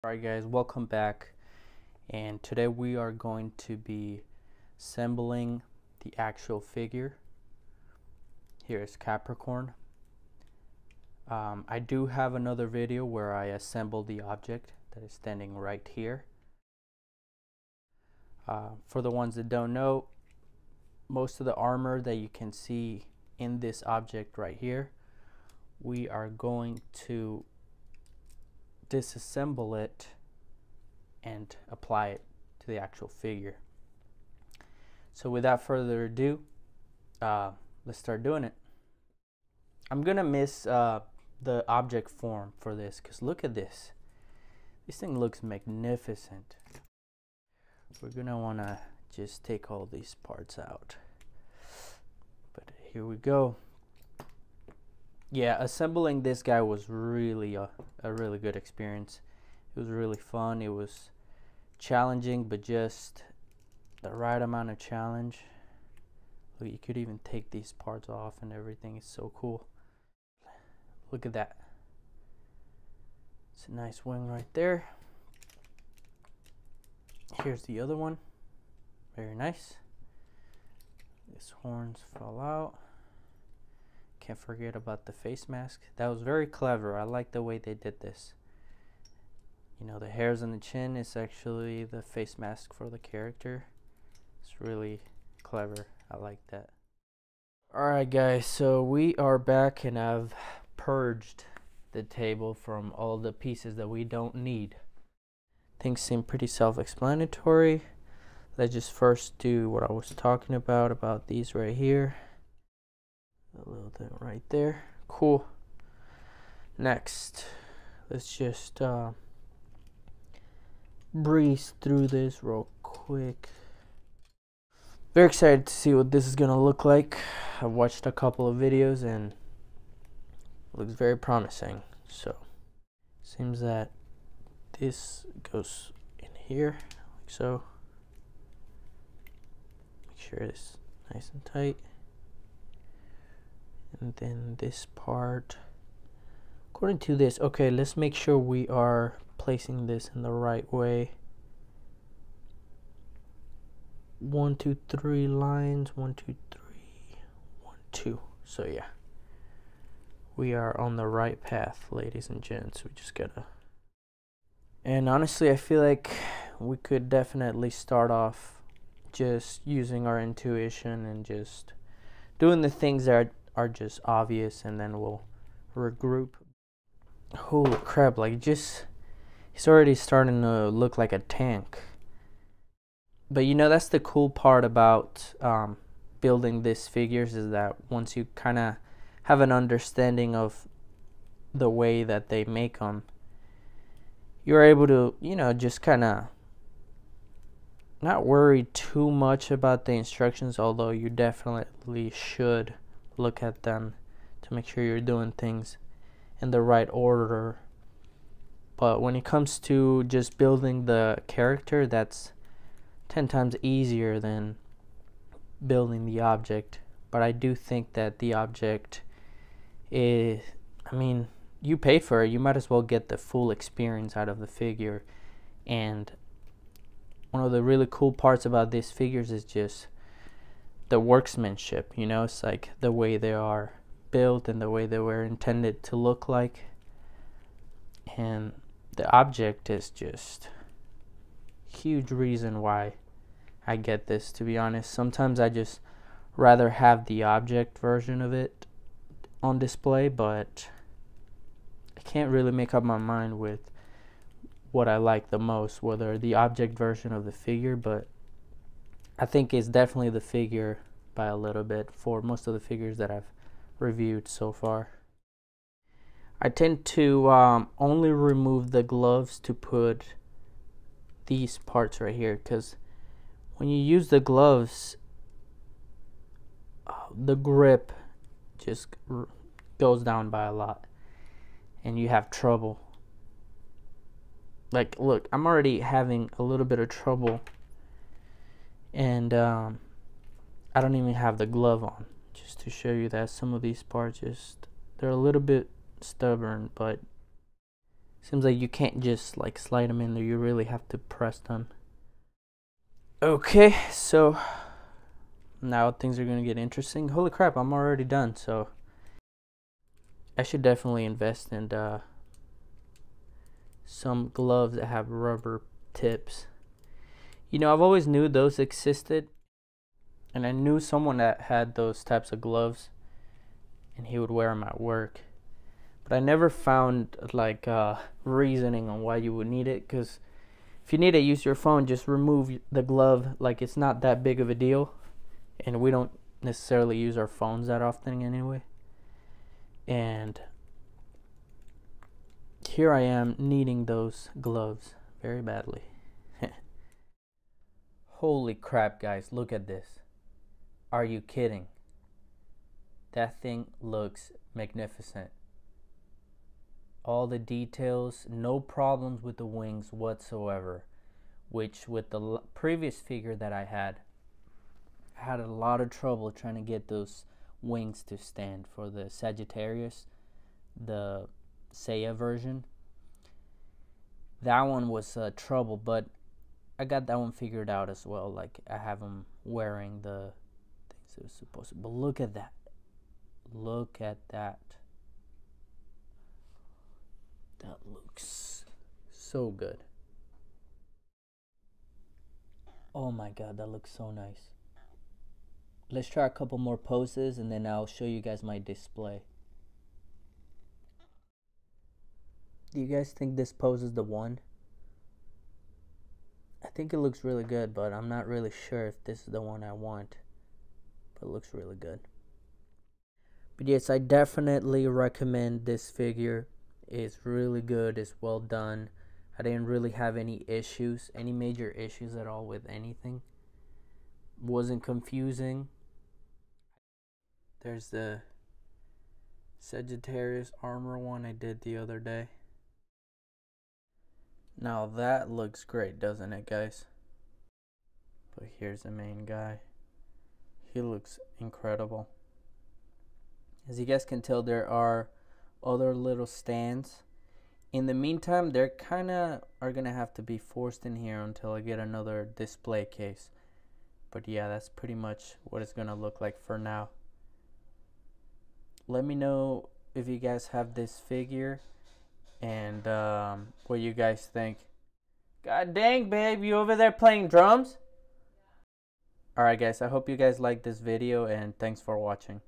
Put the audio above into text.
Alright guys, welcome back, and today we are going to be assembling the actual figure. Here is Capricorn. I do have another video where I assemble the object that is standing right here. For the ones that don't know, most of the armor that you can see in this object right here, we are going to disassemble it and apply it to the actual figure. So without further ado, let's start doing it. I'm gonna miss the object form for this because look at this. This thing looks magnificent. We're gonna wanna just take all these parts out. But here we go. Yeah, assembling this guy was really a really good experience. It was really fun. It was challenging, but just the right amount of challenge. Look, you could even take these parts off and everything. It's so cool. Look at that. It's a nice wing right there. Here's the other one. Very nice. These horns fall out. Can't forget about the face mask. That was very clever. I like the way they did this. You know, the hairs on the chin is actually the face mask for the character. It's really clever. I like that. Alright guys, so we are back and I've purged the table from all the pieces that we don't need. Things seem pretty self-explanatory. Let's just first do what I was talking about these right here. A little bit right there. Cool. Next, let's just breeze through this real quick. Very excited to see what this is gonna look like. I've watched a couple of videos and it looks very promising. So seems that this goes in here like so. Make sure it's nice and tight. And then this part, according to this, okay, let's make sure we are placing this in the right way. 1, 2, 3 lines. 1, 2, 3. 1, 2. So yeah, we are on the right path, ladies and gents. We just gotta. And honestly, I feel like we could definitely start off just using our intuition and just doing the things that are just obvious, and then we'll regroup. Holy crap, like just he's already starting to look like a tank. But you know, that's the cool part about building these figures, is that once you kind of have an understanding of the way that they make them, you're able to, you know, just kind of not worry too much about the instructions, although you definitely should look at them to make sure you're doing things in the right order. But when it comes to just building the character, that's 10 times easier than building the object. But I do think that the object is, I mean, you pay for it, you might as well get the full experience out of the figure. And one of the really cool parts about these figures is just the workmanship, you know. It's like the way they are built and the way they were intended to look like, and the object is just huge reason why I get this, to be honest. Sometimes I just rather have the object version of it on display, but I can't really make up my mind with what I like the most, whether the object version of the figure, but I think it's definitely the figure by a little bit for most of the figures that I've reviewed so far. I tend to only remove the gloves to put these parts right here, because when you use the gloves, the grip just goes down by a lot and you have trouble. Like, look, I'm already having a little bit of trouble, and I don't even have the glove on, just to show you that some of these parts just, they're a little bit stubborn. But Seems like you can't just like slide them in there. You really have to press them. Okay, so now things are gonna get interesting. Holy crap, I'm already done. So I should definitely invest in some gloves that have rubber tips. You know, I've always knew those existed, and I knew someone that had those types of gloves, and he would wear them at work. But I never found like reasoning on why you would need it, because if you need to use your phone, just remove the glove. Like, it's not that big of a deal, and we don't necessarily use our phones that often anyway. And here I am needing those gloves very badly. Holy crap, guys, look at this. Are you kidding? That thing looks magnificent. All the details, no problems with the wings whatsoever, which with the previous figure that I had a lot of trouble trying to get those wings to stand for the Sagittarius, the Seiya version. That one was trouble, but I got that one figured out as well. Like, I have them wearing the things that was supposed to. But look at that. Look at that. That looks so good. Oh my god, that looks so nice. Let's try a couple more poses and then I'll show you guys my display. Do you guys think this pose is the one? I think it looks really good, but I'm not really sure if this is the one I want. But it looks really good. But yes, I definitely recommend this figure. It's really good. It's well done. I didn't really have any issues, any major issues at all with anything. Wasn't confusing. There's the Sagittarius armor one I did the other day. Now that looks great, doesn't it, guys? But here's the main guy. He looks incredible. As you guys can tell, there are other little stands. In the meantime, they're kinda are gonna have to be forced in here until I get another display case. But yeah, that's pretty much what it's gonna look like for now. Let me know if you guys have this figure and what you guys think. God dang, babe, you over there playing drums? Alright guys, I hope you guys liked this video and thanks for watching.